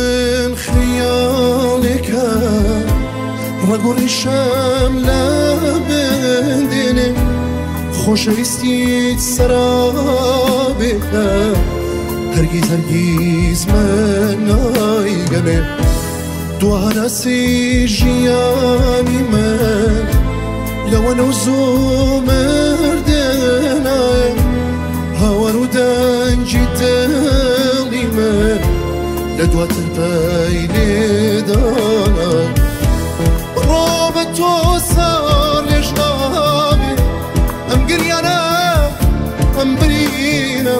من خیالك رگوریشم لبندینه خوشویستیت سرابه هرگیز من نایگمه دوانسی جیانی من لونو زو مردنه هاورو دنجی دلی من لدواتر بینی دانه رابطو سار لجنابي ام قريانا ام برينا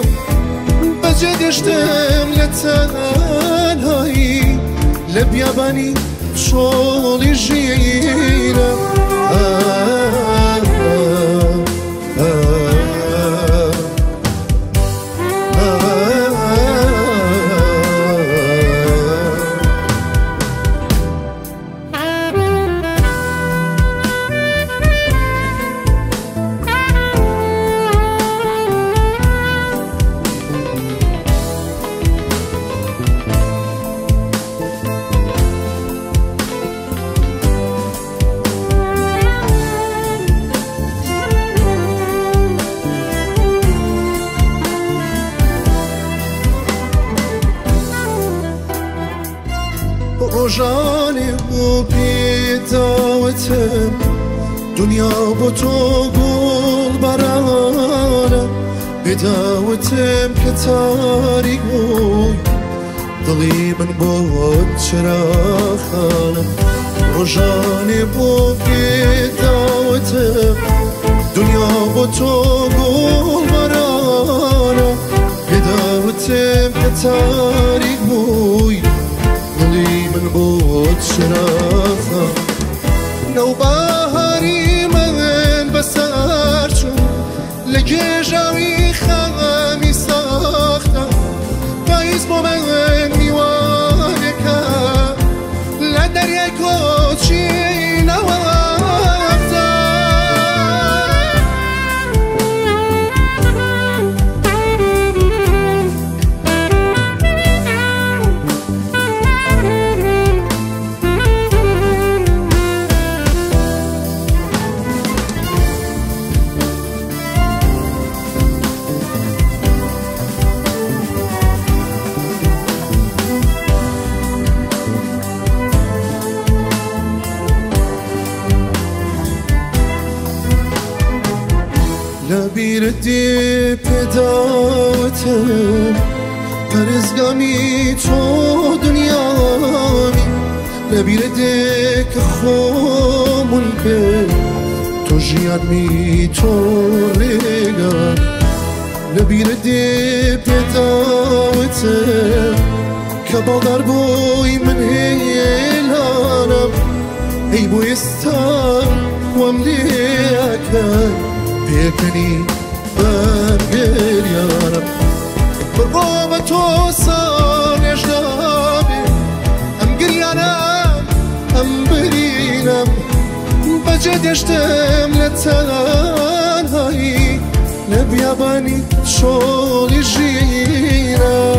بجد يشتم لتنهاي لبياباني شغلي جينا روزانه و بی‌دعوتم دنیا با تو گل برانه بی‌دعوتم که تاریکوی دلی من بود چراغانه روزانه و بی‌دعوتم دنیا با تو گل برانه بی‌دعوتم که تاریکوی من بود شرافة لو بهاري من بسارشو لجيجاوي خامي ساختا بايز بو من ميوانكا لا دريا كوتشي نوافتا لبیردی پیداتم پرزگامی تو دنیامی لبیردی که خومون که تو جیانی تو ریگم لبیردی پیداتم که بادر بوی من هیلانم ای بویستان واملیکن بيكني بنقل يا رب بالروبة توصل يا جنابي أم قريانام أم برينام بجد يشتم لتنهاي نبياباني شغل يجينا